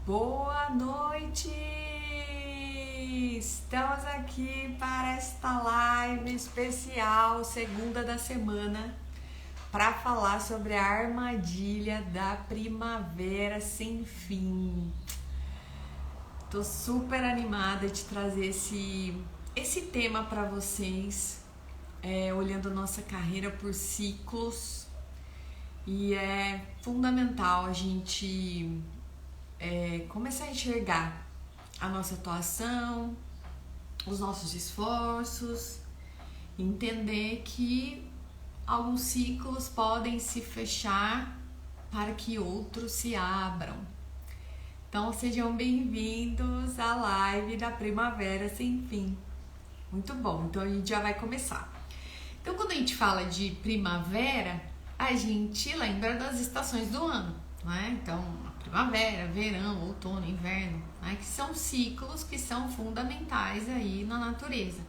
Boa noite! Estamos aqui para esta live especial, segunda da semana, para falar sobre a armadilha da primavera sem fim. Tô super animada de trazer esse tema para vocês, olhando nossa carreira por ciclos, e é fundamental a gente começar a enxergar a nossa atuação, os nossos esforços, entender que alguns ciclos podem se fechar para que outros se abram. Então sejam bem-vindos à live da Primavera Sem Fim. Muito bom, então a gente já vai começar. Então quando a gente fala de primavera, a gente lembra das estações do ano, né? Então primavera, verão, outono, inverno, né? Que são ciclos que são fundamentais aí na natureza.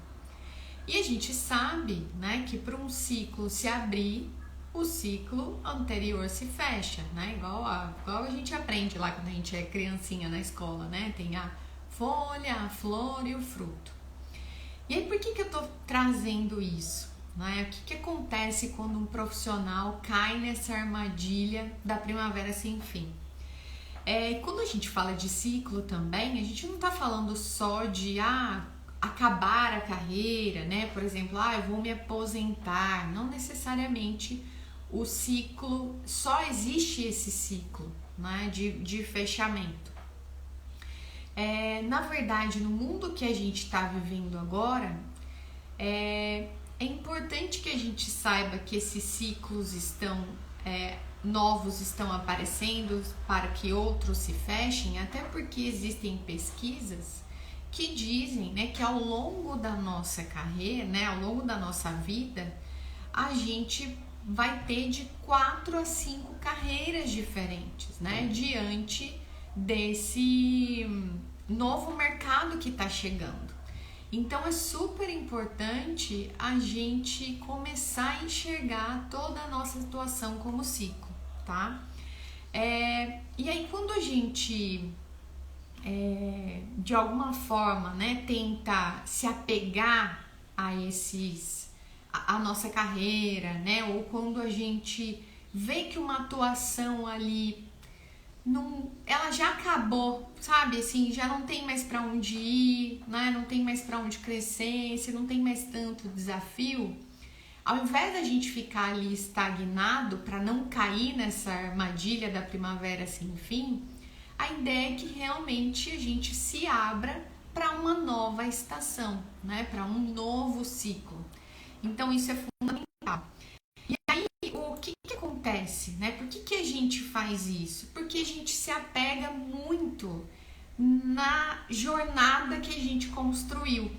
E a gente sabe, né, que para um ciclo se abrir, o ciclo anterior se fecha, né? Igual a gente aprende lá quando a gente é criancinha na escola, né? Tem a folha, a flor e o fruto. E aí por que eu tô trazendo isso? Né? O que acontece quando um profissional cai nessa armadilha da primavera sem fim? Quando a gente fala de ciclo também, a gente não está falando só de acabar a carreira, né? Por exemplo, eu vou me aposentar. Não necessariamente o ciclo, só existe esse ciclo, né? de fechamento. Na verdade, no mundo que a gente está vivendo agora, é importante que a gente saiba que esses ciclos novos estão aparecendo para que outros se fechem, até porque existem pesquisas que dizem, né, que ao longo da nossa carreira, né, ao longo da nossa vida, a gente vai ter de 4 a 5 carreiras diferentes, né, diante desse novo mercado que está chegando. Então é super importante a gente começar a enxergar toda a nossa situação como ciclo, tá? E aí quando a gente de alguma forma, né, tenta se apegar a nossa carreira, né, ou quando a gente vê que uma atuação ali ela já acabou, sabe, assim, já não tem mais para onde ir, né, não tem mais para onde crescer, se não tem mais tanto desafio, ao invés da gente ficar ali estagnado para não cair nessa armadilha da primavera sem fim, a ideia é que realmente a gente se abra para uma nova estação, né, para um novo ciclo. Então isso é fundamental. E aí, o que acontece, né? Por que a gente faz isso? Porque a gente se apega muito na jornada que a gente construiu.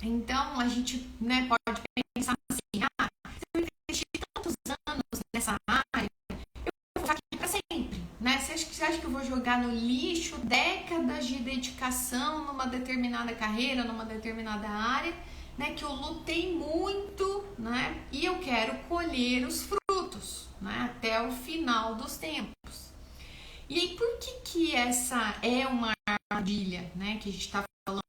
Então, a gente, né, pode pensar assim, se eu investir tantos anos nessa área, eu vou ficar aqui para sempre, né? Você acha que eu vou jogar no lixo décadas de dedicação numa determinada carreira, numa determinada área, né, que eu lutei muito, né, e eu quero colher os frutos, né, até o final dos tempos. E aí, por que essa é uma armadilha, né, que a gente está falando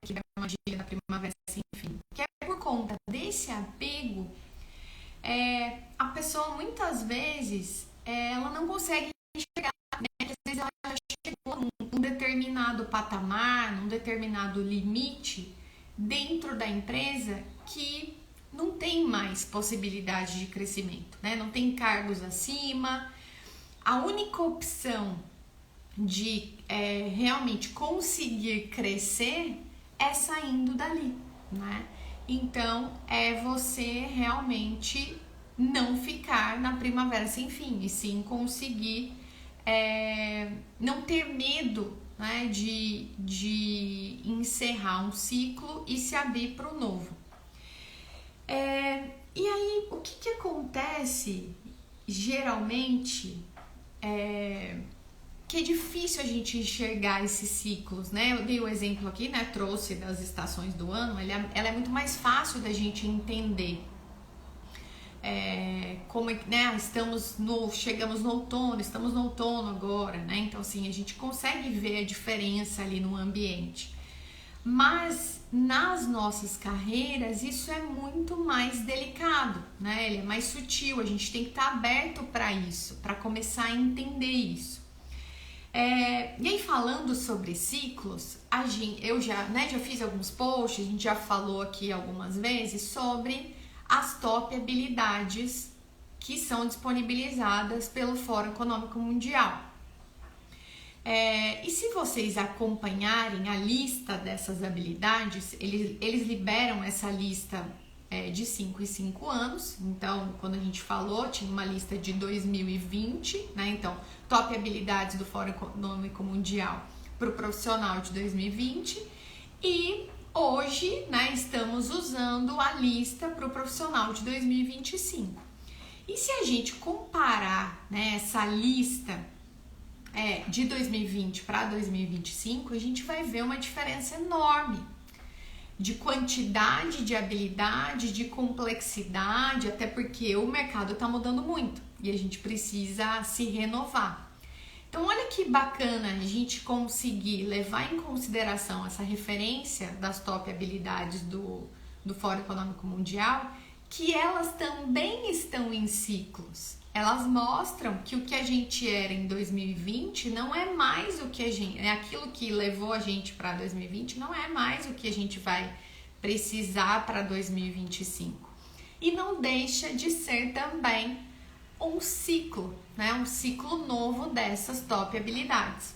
aqui da armadilha da primavera sem fim? Que é por conta desse apego, a pessoa muitas vezes ela não consegue enxergar, né, que às vezes ela já chegou num determinado patamar, num determinado limite dentro da empresa que não tem mais possibilidade de crescimento, né? Não tem cargos acima. A única opção de realmente conseguir crescer é saindo dali, né? Então é você realmente não ficar na primavera sem fim, e sim conseguir não ter medo, né, de encerrar um ciclo e se abrir para o novo. E aí, o que acontece geralmente que é difícil a gente enxergar esses ciclos, né? Eu dei o exemplo aqui, né? Trouxe das estações do ano, ela é muito mais fácil da gente entender. como é que, né, chegamos no outono, estamos no outono agora, né? Então, assim, a gente consegue ver a diferença ali no ambiente. Mas nas nossas carreiras isso é muito mais delicado, né? Ele é mais sutil, a gente tem que estar aberto para isso, para começar a entender isso. E aí, falando sobre ciclos, eu já fiz alguns posts, a gente já falou aqui algumas vezes sobre as top habilidades que são disponibilizadas pelo Fórum Econômico Mundial. E se vocês acompanharem a lista dessas habilidades, eles liberam essa lista de 5 em 5 anos. Então, quando a gente falou, tinha uma lista de 2020, né? Então, top habilidades do Fórum Econômico Mundial para o profissional de 2020. E hoje, né, estamos usando a lista para o profissional de 2025. E se a gente comparar, né, essa lista de 2020 para 2025, a gente vai ver uma diferença enorme de quantidade de habilidade, de complexidade, até porque o mercado está mudando muito e a gente precisa se renovar. Então, olha que bacana a gente conseguir levar em consideração essa referência das top habilidades do Fórum Econômico Mundial, que elas também estão em ciclos. Elas mostram que o que a gente era em 2020 não é mais o que a gente... aquilo que levou a gente para 2020 não é mais o que a gente vai precisar para 2025. E não deixa de ser também um ciclo, né? Um ciclo novo dessas top habilidades.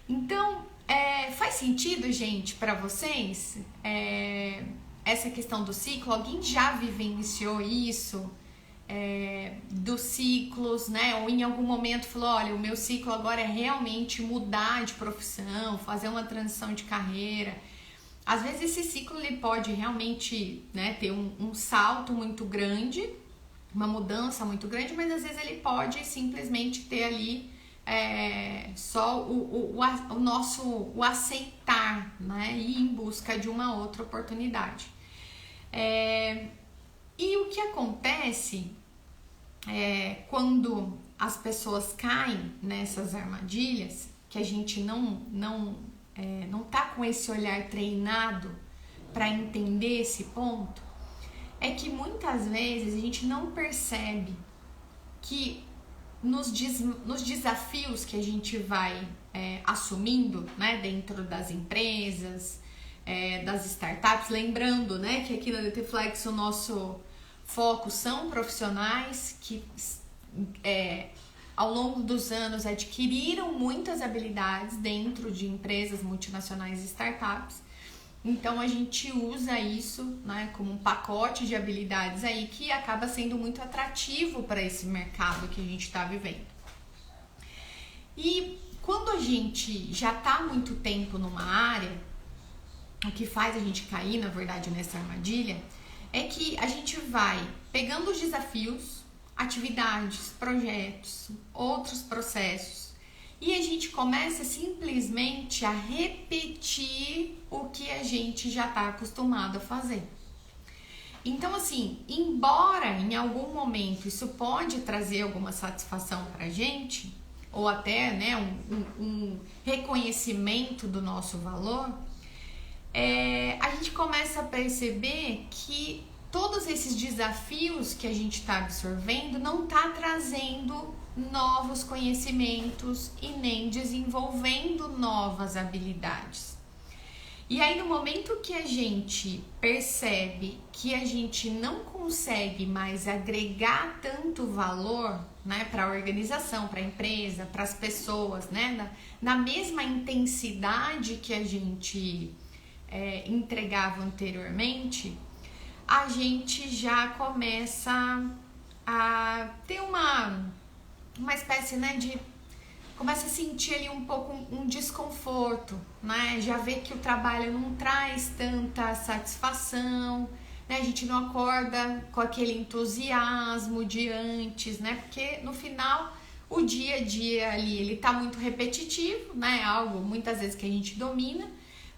Então, faz sentido, gente, para vocês essa questão do ciclo? Alguém já vivenciou isso? Dos ciclos, né? Ou em algum momento falou, olha, o meu ciclo agora é realmente mudar de profissão, fazer uma transição de carreira. Às vezes esse ciclo ele pode realmente, né, ter um salto muito grande, uma mudança muito grande, mas às vezes ele pode simplesmente ter ali só o aceitar, né, e ir em busca de uma outra oportunidade. E o que acontece quando as pessoas caem nessas armadilhas, que a gente não tá com esse olhar treinado para entender esse ponto, é que muitas vezes a gente não percebe que nos desafios que a gente vai assumindo, né, dentro das empresas, das startups, lembrando, né, que aqui na DTFlex o nosso foco são profissionais que ao longo dos anos adquiriram muitas habilidades dentro de empresas multinacionais e startups. Então a gente usa isso, né, como um pacote de habilidades aí que acaba sendo muito atrativo para esse mercado que a gente está vivendo. E quando a gente já está há muito tempo numa área, o que faz a gente cair, na verdade, nessa armadilha, é que a gente vai pegando os desafios, atividades, projetos, outros processos, e a gente começa simplesmente a repetir o que a gente já está acostumado a fazer. Então, assim, embora em algum momento isso pode trazer alguma satisfação para a gente, ou até, né, um reconhecimento do nosso valor, a gente começa a perceber que todos esses desafios que a gente está absorvendo não está trazendo novos conhecimentos e nem desenvolvendo novas habilidades. E aí, no momento que a gente percebe que a gente não consegue mais agregar tanto valor, né, para a organização, para a empresa, para as pessoas, né, na mesma intensidade que a gente entregava anteriormente, a gente já começa a ter uma espécie, né, começa a sentir ali um pouco um desconforto, né? Já vê que o trabalho não traz tanta satisfação, né? A gente não acorda com aquele entusiasmo de antes, né? Porque no final o dia a dia ali ele tá muito repetitivo, né? Algo muitas vezes que a gente domina,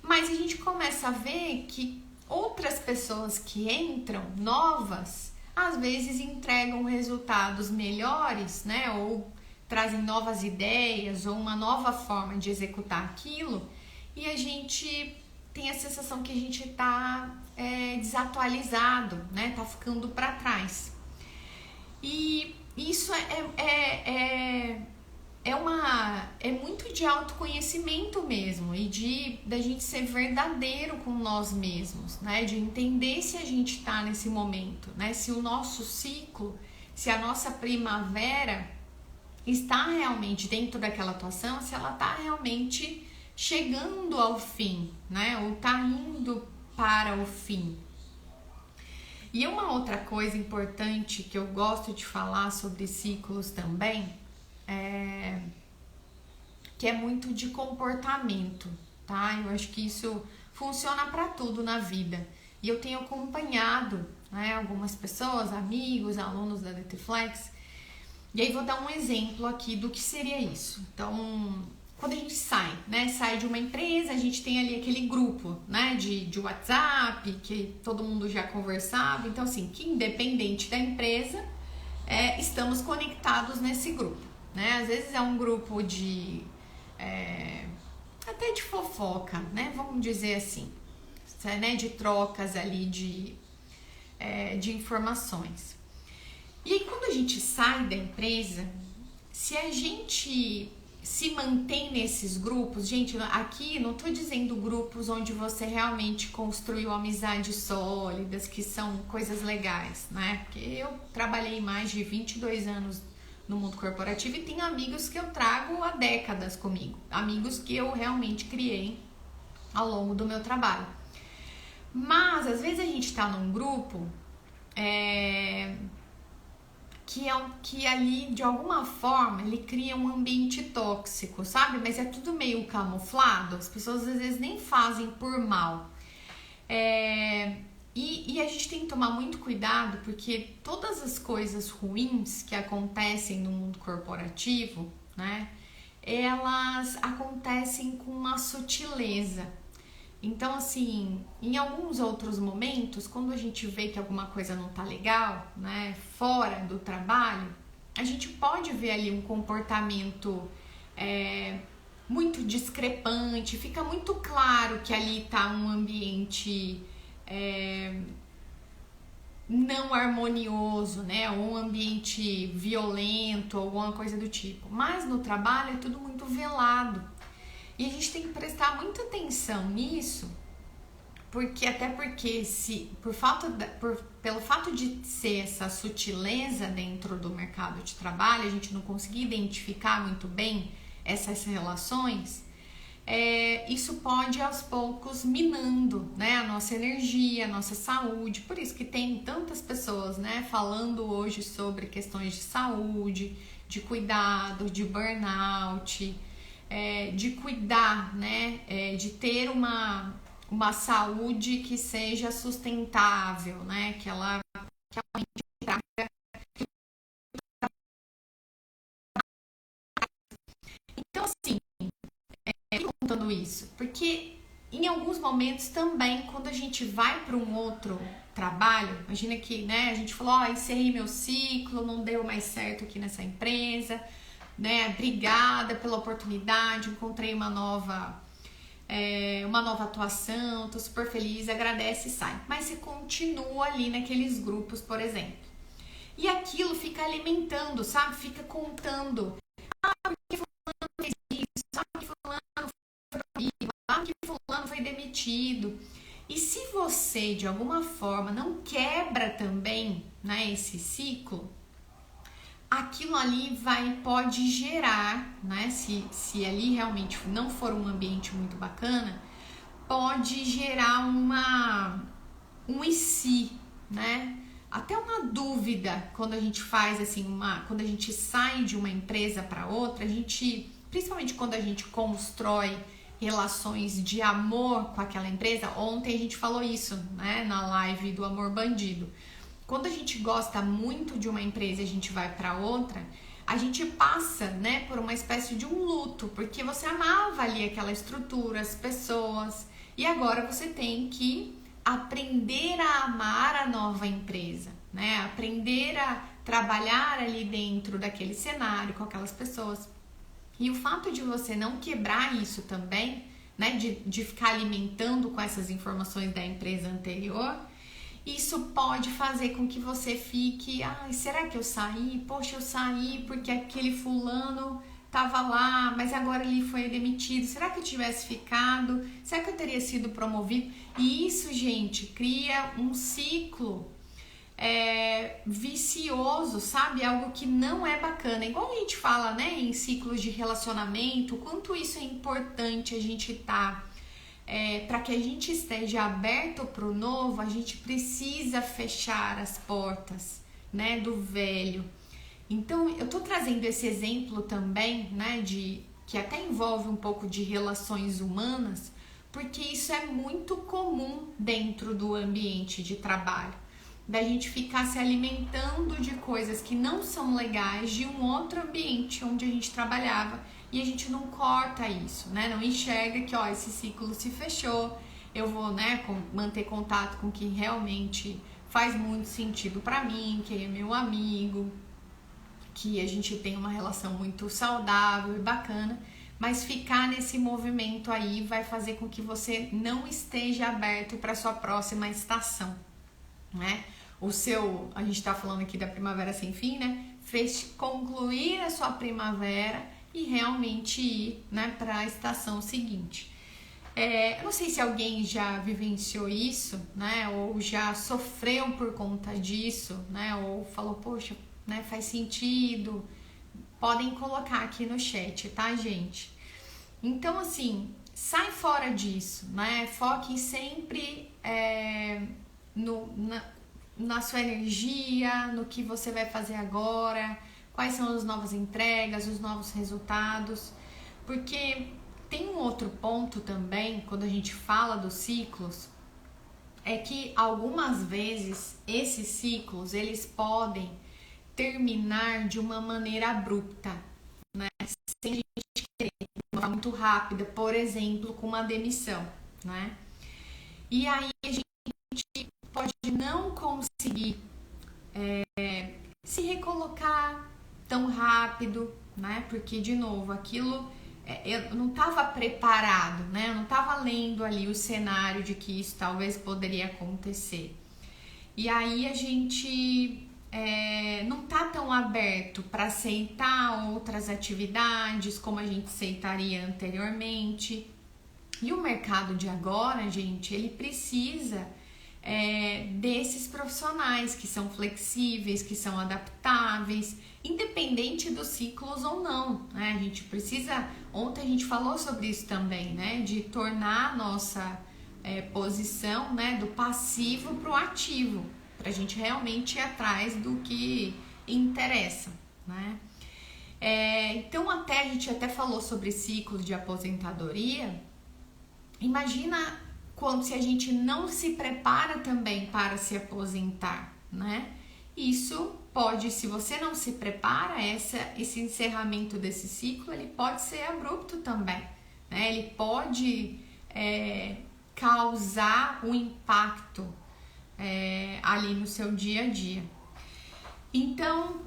mas a gente começa a ver que outras pessoas que entram novas às vezes entregam resultados melhores, né? Ou trazem novas ideias ou uma nova forma de executar aquilo, e a gente tem a sensação que a gente está desatualizado, né? Tá ficando para trás. E isso é muito de autoconhecimento mesmo, e da gente ser verdadeiro com nós mesmos, né? De entender se a gente está nesse momento, né? Se o nosso ciclo, se a nossa primavera está realmente dentro daquela atuação, se ela está realmente chegando ao fim, né? Ou está indo para o fim. E uma outra coisa importante que eu gosto de falar sobre ciclos também que é muito de comportamento, tá? Eu acho que isso funciona para tudo na vida. E eu tenho acompanhado, né, algumas pessoas, amigos, alunos da DTFlex. E aí vou dar um exemplo aqui do que seria isso. Então, quando a gente sai, né, sai de uma empresa, a gente tem ali aquele grupo, né, de WhatsApp, que todo mundo já conversava. Então, assim, que independente da empresa, estamos conectados nesse grupo, né? Às vezes é um grupo até de fofoca, né, vamos dizer assim, né, de trocas ali de informações. E aí, quando a gente sai da empresa, se a gente se mantém nesses grupos, gente, aqui não tô dizendo grupos onde você realmente construiu amizades sólidas, que são coisas legais, né? Porque eu trabalhei mais de 22 anos no mundo corporativo e tenho amigos que eu trago há décadas comigo, amigos que eu realmente criei ao longo do meu trabalho. Mas, às vezes a gente tá num grupo que ali, de alguma forma, ele cria um ambiente tóxico, sabe? Mas é tudo meio camuflado, as pessoas às vezes nem fazem por mal. E a gente tem que tomar muito cuidado, porque todas as coisas ruins que acontecem no mundo corporativo, né? Elas acontecem com uma sutileza. Então, assim, em alguns outros momentos, quando a gente vê que alguma coisa não tá legal, né, fora do trabalho, a gente pode ver ali um comportamento muito discrepante, fica muito claro que ali tá um ambiente não harmonioso, né, ou um ambiente violento, ou alguma coisa do tipo. Mas no trabalho é tudo muito velado. E a gente tem que prestar muita atenção nisso, porque pelo fato de ser essa sutileza dentro do mercado de trabalho, a gente não conseguir identificar muito bem essas relações, isso pode aos poucos minando, né, a nossa energia, a nossa saúde. Por isso que tem tantas pessoas, né, falando hoje sobre questões de saúde, de cuidado, de burnout, de cuidar, né, de ter uma saúde que seja sustentável, né, que ela realmente traga. Então, assim, contando isso, porque em alguns momentos também, quando a gente vai para um outro trabalho, imagina que, né, a gente falou, encerrei meu ciclo, não deu mais certo aqui nessa empresa, né, obrigada pela oportunidade, encontrei uma nova atuação, tô super feliz, agradece e sai. Mas você continua ali naqueles grupos, por exemplo. E aquilo fica alimentando, sabe? Fica contando. Porque fulano fez isso, sabe que fulano foi amigo, sabe que fulano foi demitido. E se você, de alguma forma, não quebra também, né, esse ciclo, aquilo ali pode gerar, né, se ali realmente não for um ambiente muito bacana, pode gerar um e se, né? Até uma dúvida quando a gente faz assim, quando a gente sai de uma empresa para outra, principalmente quando a gente constrói relações de amor com aquela empresa. Ontem a gente falou isso, né, na live do Amor Bandido. Quando a gente gosta muito de uma empresa e a gente vai para outra, a gente passa, né, por uma espécie de um luto, porque você amava ali aquela estrutura, as pessoas, e agora você tem que aprender a amar a nova empresa, né? Aprender a trabalhar ali dentro daquele cenário, com aquelas pessoas. E o fato de você não quebrar isso também, né? De ficar alimentando com essas informações da empresa anterior, isso pode fazer com que você fique, será que eu saí? Poxa, eu saí porque aquele fulano tava lá, mas agora ele foi demitido. Será que eu tivesse ficado? Será que eu teria sido promovido? E isso, gente, cria um ciclo vicioso, sabe? Algo que não é bacana. Igual a gente fala, né, em ciclos de relacionamento, o quanto isso é importante a gente tá. Para que a gente esteja aberto para o novo, a gente precisa fechar as portas, né, do velho. Então, eu tô trazendo esse exemplo também, né, que até envolve um pouco de relações humanas, porque isso é muito comum dentro do ambiente de trabalho, da gente ficar se alimentando de coisas que não são legais de um outro ambiente onde a gente trabalhava e a gente não corta isso, né? Não enxerga que, esse ciclo se fechou, eu vou, né, manter contato com quem realmente faz muito sentido para mim, quem é meu amigo, que a gente tem uma relação muito saudável e bacana, mas ficar nesse movimento aí vai fazer com que você não esteja aberto para sua próxima estação, né? A gente tá falando aqui da primavera sem fim, né? Concluir a sua primavera e realmente ir, né, para a estação seguinte. Eu não sei se alguém já vivenciou isso, né? Ou já sofreu por conta disso, né? Ou falou, poxa, né, faz sentido. Podem colocar aqui no chat, tá, gente? Então, assim, sai fora disso, né? Foque sempre na sua energia, no que você vai fazer agora, quais são as novas entregas, os novos resultados, porque tem um outro ponto também, quando a gente fala dos ciclos, é que algumas vezes esses ciclos, eles podem terminar de uma maneira abrupta, né? Sem a gente querer, de uma forma muito rápida, por exemplo, com uma demissão, né? E aí a gente pode não conseguir se recolocar tão rápido, né? Porque, de novo, aquilo eu não estava preparado, né? Eu não estava lendo ali o cenário de que isso talvez poderia acontecer. E aí a gente não tá tão aberto para aceitar outras atividades como a gente aceitaria anteriormente. E o mercado de agora, gente, ele precisa desses profissionais que são flexíveis, que são adaptáveis, independente dos ciclos ou não, né? A gente precisa, ontem a gente falou sobre isso também, né? De tornar a nossa posição, né, do passivo para o ativo, para a gente realmente ir atrás do que interessa, né? Então até a gente até falou sobre ciclos de aposentadoria. Imagina se a gente não se prepara também para se aposentar, né? Isso pode, se você não se prepara, esse encerramento desse ciclo, ele pode ser abrupto também, né? Ele pode causar um impacto ali no seu dia a dia. Então,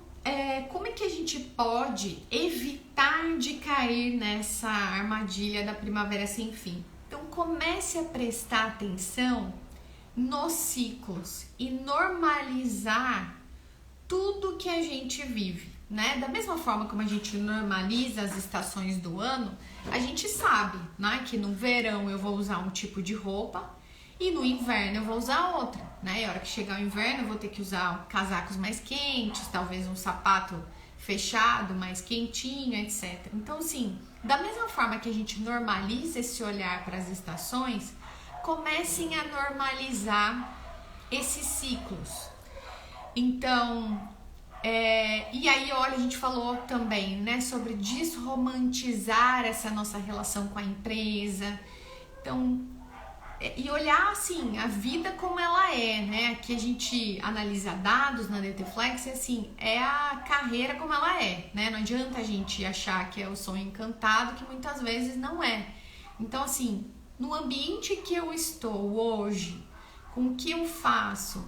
como é que a gente pode evitar de cair nessa armadilha da primavera sem fim? Então, comece a prestar atenção nos ciclos e normalizar tudo que a gente vive, né? Da mesma forma como a gente normaliza as estações do ano, a gente sabe, né, que no verão eu vou usar um tipo de roupa e no inverno eu vou usar outra, né? E a hora que chegar o inverno eu vou ter que usar casacos mais quentes, talvez um sapato fechado, mais quentinho, etc. Então, assim, da mesma forma que a gente normaliza esse olhar para as estações, comecem a normalizar esses ciclos. Então, e aí, olha, a gente falou também, né, sobre desromantizar essa nossa relação com a empresa. Então, e olhar, assim, a vida como ela é, né? Aqui a gente analisa dados na DTFlex e, assim, é a carreira como ela é, né? Não adianta a gente achar que é o sonho encantado, que muitas vezes não é. Então, assim, no ambiente que eu estou hoje, com o que eu faço,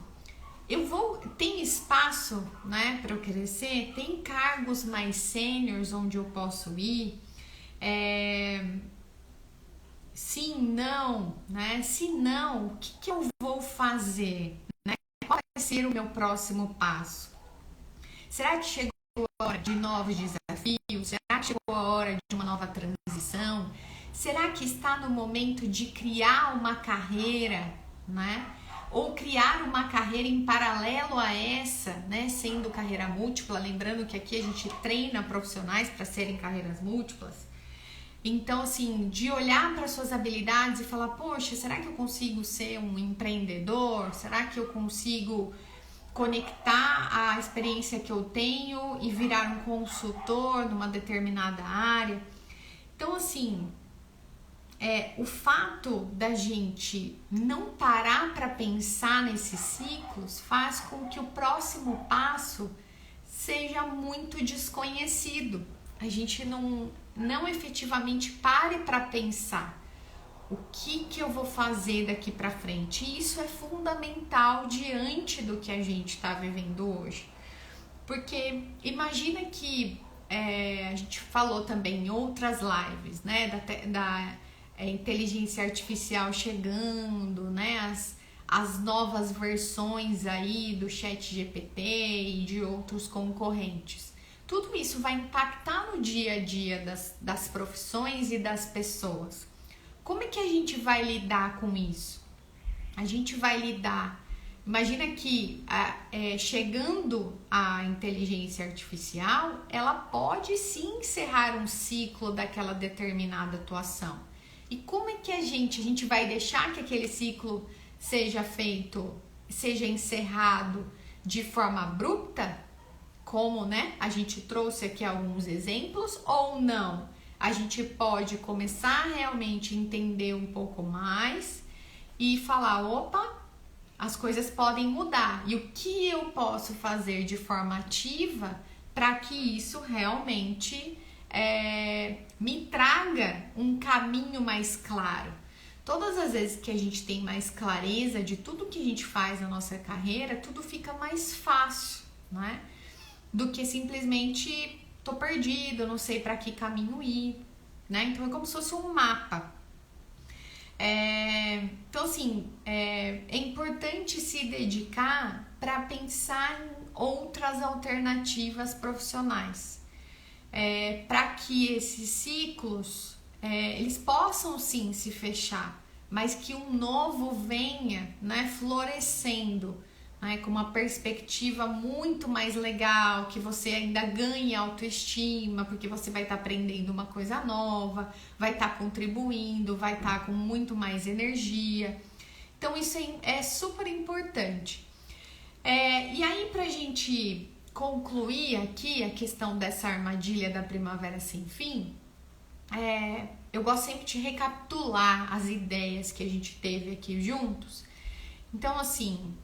tem espaço, né, para eu crescer, tem cargos mais sêniores onde eu posso ir, sim, não, né? Se não, o que eu vou fazer? Né? Qual vai ser o meu próximo passo? Será que chegou a hora de novos desafios? Será que chegou a hora de uma nova transição? Será que está no momento de criar uma carreira, né? Ou criar uma carreira em paralelo a essa, né? Sendo carreira múltipla, lembrando que aqui a gente treina profissionais para serem carreiras múltiplas. Então, assim, de olhar para suas habilidades e falar, poxa, será que eu consigo ser um empreendedor? Será que eu consigo conectar a experiência que eu tenho e virar um consultor numa determinada área? Então, assim, o fato da gente não parar para pensar nesses ciclos faz com que o próximo passo seja muito desconhecido. A gente não efetivamente pare para pensar o que eu vou fazer daqui para frente. E isso é fundamental diante do que a gente está vivendo hoje. Porque imagina que a gente falou também em outras lives, né, da inteligência artificial chegando, né, as novas versões aí do ChatGPT e de outros concorrentes. Tudo isso vai impactar no dia a dia das profissões e das pessoas. Como é que a gente vai lidar com isso? A gente vai lidar... Imagina que chegando a inteligência artificial, ela pode sim encerrar um ciclo daquela determinada atuação. E como é que a gente vai deixar que aquele ciclo seja encerrado de forma abrupta? Como, né, a gente trouxe aqui alguns exemplos, ou não? A gente pode começar a realmente entender um pouco mais e falar, opa, as coisas podem mudar. E o que eu posso fazer de forma ativa para que isso realmente me traga um caminho mais claro? Todas as vezes que a gente tem mais clareza de tudo que a gente faz na nossa carreira, tudo fica mais fácil, né? Do que simplesmente tô perdido, não sei para que caminho ir, né? Então é como se fosse um mapa. Então assim, é importante se dedicar para pensar em outras alternativas profissionais, para que esses ciclos eles possam sim se fechar, mas que um novo venha, né, florescendo, né, com uma perspectiva muito mais legal, que você ainda ganhe autoestima, porque você vai estar aprendendo uma coisa nova, vai estar contribuindo, vai estar com muito mais energia. Então isso é super importante. E aí, pra gente concluir aqui a questão dessa armadilha da primavera sem fim, eu gosto sempre de recapitular as ideias que a gente teve aqui juntos. Então, assim,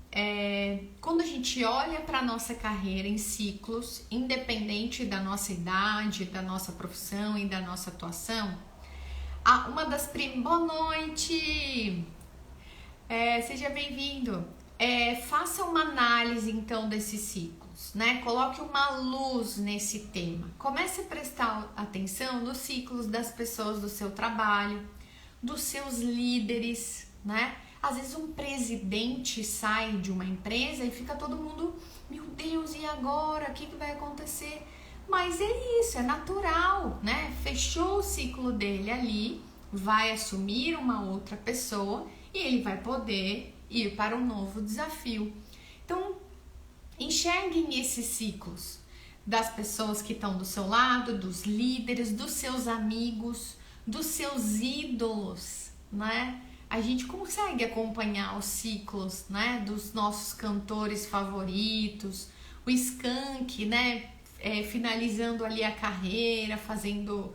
quando a gente olha para a nossa carreira em ciclos, independente da nossa idade, da nossa profissão e da nossa atuação, Boa noite! Seja bem-vindo! Faça uma análise, então, desses ciclos, né? Coloque uma luz nesse tema. Comece a prestar atenção nos ciclos das pessoas do seu trabalho, dos seus líderes, né? Às vezes um presidente sai de uma empresa e fica todo mundo, meu Deus, e agora? O que vai acontecer? Mas é isso, é natural, né? Fechou o ciclo dele ali, vai assumir uma outra pessoa e ele vai poder ir para um novo desafio. Então, enxerguem esses ciclos das pessoas que estão do seu lado, dos líderes, dos seus amigos, dos seus ídolos, né? A gente consegue acompanhar os ciclos, né, dos nossos cantores favoritos, o Skank, né, finalizando ali a carreira, fazendo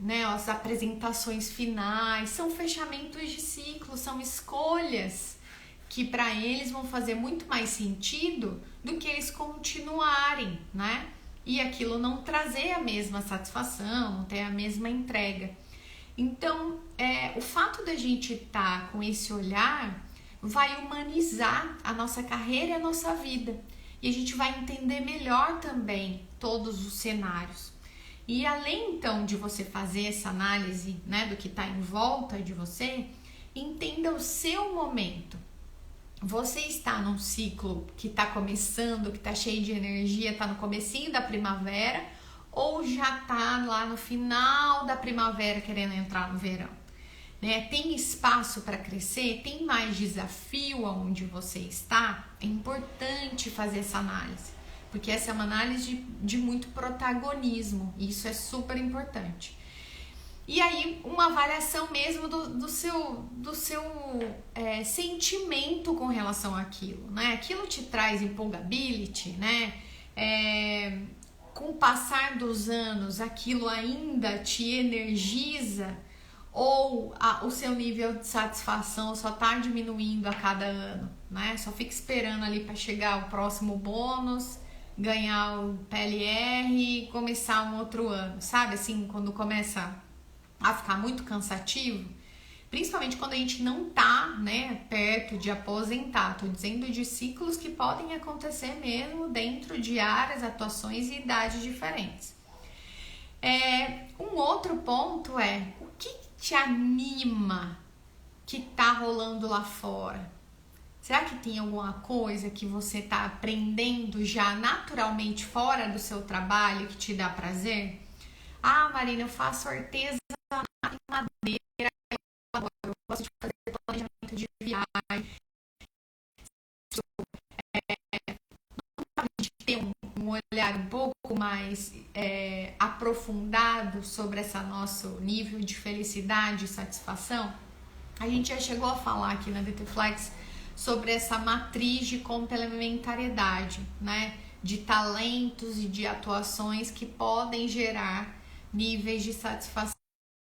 né, as apresentações finais, são fechamentos de ciclo, são escolhas que para eles vão fazer muito mais sentido do que eles continuarem, né, e aquilo não trazer a mesma satisfação, não ter a mesma entrega. Então, o fato da gente estar com esse olhar vai humanizar a nossa carreira e a nossa vida. E a gente vai entender melhor também todos os cenários. E além então de você fazer essa análise, né, do que está em volta de você, entenda o seu momento. Você está num ciclo que está começando, que está cheio de energia, está no comecinho da primavera, ou já está lá no final da primavera querendo entrar no verão? Né? Tem espaço para crescer? Tem mais desafio aonde você está? É importante fazer essa análise, porque essa é uma análise de muito protagonismo, e isso é super importante. E aí, uma avaliação mesmo do seu sentimento com relação àquilo, né? Aquilo te traz empolgability, né? Com o passar dos anos, aquilo ainda te energiza, ou o seu nível de satisfação só está diminuindo a cada ano, né? Só fica esperando ali para chegar o próximo bônus, ganhar o PLR e começar um outro ano, sabe? Assim, quando começa a ficar muito cansativo, principalmente quando a gente não tá, né, perto de aposentar. Tô dizendo de ciclos que podem acontecer mesmo dentro de áreas, atuações e idades diferentes. Um outro ponto é o que te anima que tá rolando lá fora. Será que tem alguma coisa que você tá aprendendo já naturalmente fora do seu trabalho que te dá prazer? Ah, Marina, eu faço artesanato em madeira, eu gosto de fazer planejamento de viagem. De ter um olhar um pouco mais aprofundado sobre esse nosso nível de felicidade e satisfação. A gente já chegou a falar aqui na DTFlex sobre essa matriz de complementariedade, né? De talentos e de atuações que podem gerar níveis de satisfação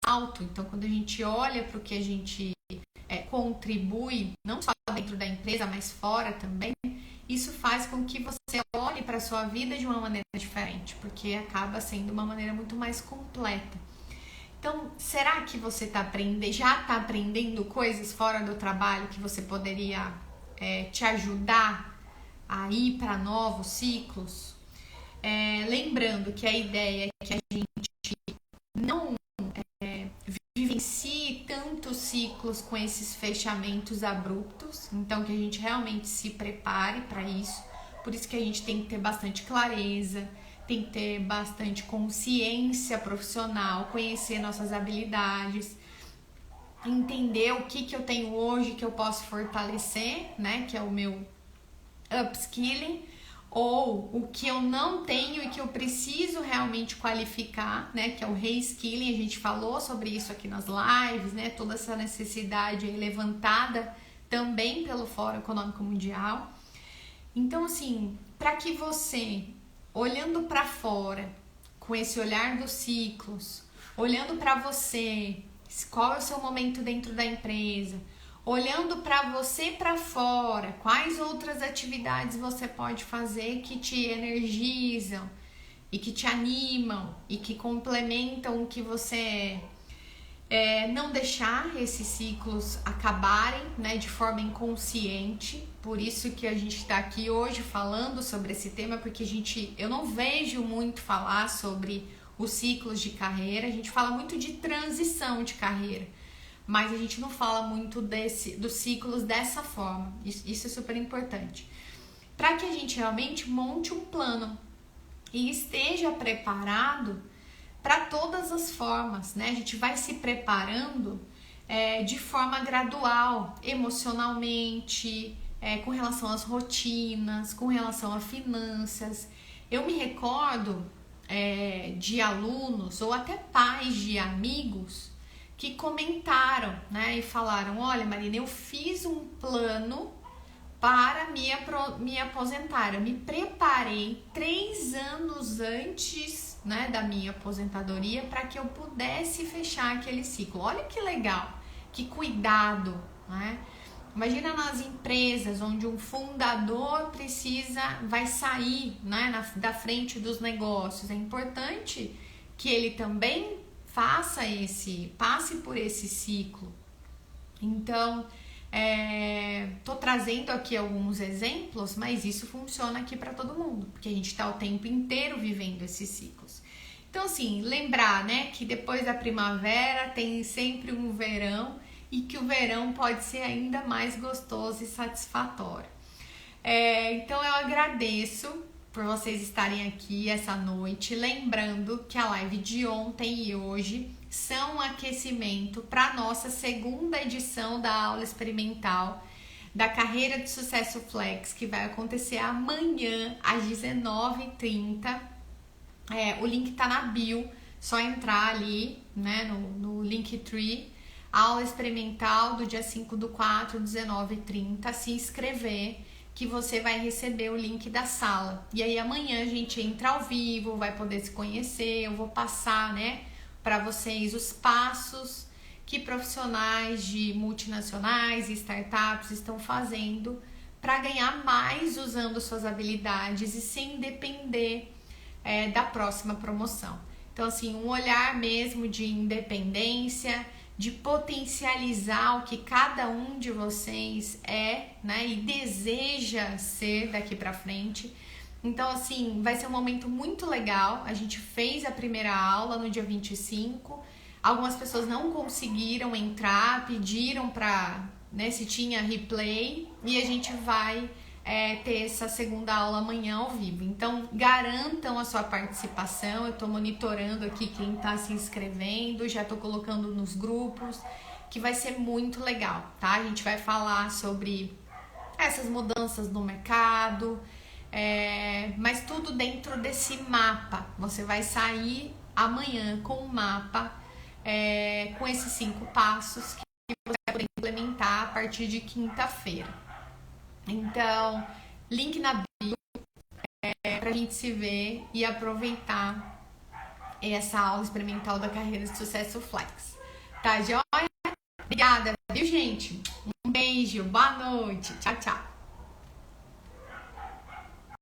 alto. Então, quando a gente olha para o que a gente contribui, não só dentro da empresa, mas fora também, isso faz com que você olhe para a sua vida de uma maneira diferente, porque acaba sendo uma maneira muito mais completa. Então, será que você já está aprendendo coisas fora do trabalho que você poderia te ajudar a ir para novos ciclos? Lembrando que a ideia é que a gente não vivencie tantos ciclos com esses fechamentos abruptos, então que a gente realmente se prepare para isso. Por isso que a gente tem que ter bastante clareza, tem que ter bastante consciência profissional, conhecer nossas habilidades, entender o que eu tenho hoje que eu posso fortalecer, né, que é o meu upskilling, ou o que eu não tenho e que eu preciso realmente qualificar, né, que é o reskilling. A gente falou sobre isso aqui nas lives, né, toda essa necessidade aí levantada também pelo Fórum Econômico Mundial. Então, assim, para que você, olhando para fora, com esse olhar dos ciclos, olhando para você, qual é o seu momento dentro da empresa, olhando para você para fora, quais outras atividades você pode fazer que te energizam e que te animam e que complementam o que você não deixar esses ciclos acabarem, né, de forma inconsciente. Por isso que a gente está aqui hoje falando sobre esse tema, porque eu não vejo muito falar sobre os ciclos de carreira. A gente fala muito de transição de carreira, mas a gente não fala muito dos ciclos dessa forma. Isso é super importante, para que a gente realmente monte um plano e esteja preparado para todas as formas, né? A gente vai se preparando de forma gradual, emocionalmente, com relação às rotinas, com relação a finanças. Eu me recordo de alunos ou até pais de amigos que comentaram, né, e falaram: olha, Marina, eu fiz um plano para me aposentar, eu me preparei 3 anos antes, né, da minha aposentadoria para que eu pudesse fechar aquele ciclo. Olha que legal, que cuidado, né? Imagina nas empresas onde um fundador vai sair, né, da frente dos negócios. É importante que ele também passe por esse ciclo. Então, Tô trazendo aqui alguns exemplos, mas isso funciona aqui para todo mundo, porque a gente está o tempo inteiro vivendo esses ciclos. Então, assim, lembrar, né, que depois da primavera tem sempre um verão e que o verão pode ser ainda mais gostoso e satisfatório. Então, eu agradeço por vocês estarem aqui essa noite, lembrando que a live de ontem e hoje são um aquecimento para a nossa segunda edição da aula experimental da Carreira de Sucesso Flex, que vai acontecer amanhã às 19h30. O link tá na bio, só entrar ali, né, no Linktree, aula experimental do dia 5/4, 19h30, se inscrever, que você vai receber o link da sala. E aí amanhã a gente entra ao vivo, vai poder se conhecer, eu vou passar, né, para vocês os passos que profissionais de multinacionais e startups estão fazendo para ganhar mais usando suas habilidades e sem depender da próxima promoção. Então, assim, um olhar mesmo de independência, de potencializar o que cada um de vocês é, né, e deseja ser daqui para frente. Então, assim, vai ser um momento muito legal. A gente fez a primeira aula no dia 25. Algumas pessoas não conseguiram entrar, pediram para, né, se tinha replay, e a gente vai ter essa segunda aula amanhã ao vivo. Então, garantam a sua participação. Eu estou monitorando aqui quem está se inscrevendo, já estou colocando nos grupos, que vai ser muito legal, tá? A gente vai falar sobre essas mudanças no mercado, mas tudo dentro desse mapa. Você vai sair amanhã com um mapa, com esses 5 passos que você vai poder implementar a partir de quinta-feira. Então, link na bio pra gente se ver e aproveitar essa aula experimental da Carreira de Sucesso Flex. Tá, joia? Obrigada, viu, gente? Um beijo, boa noite. Tchau, tchau.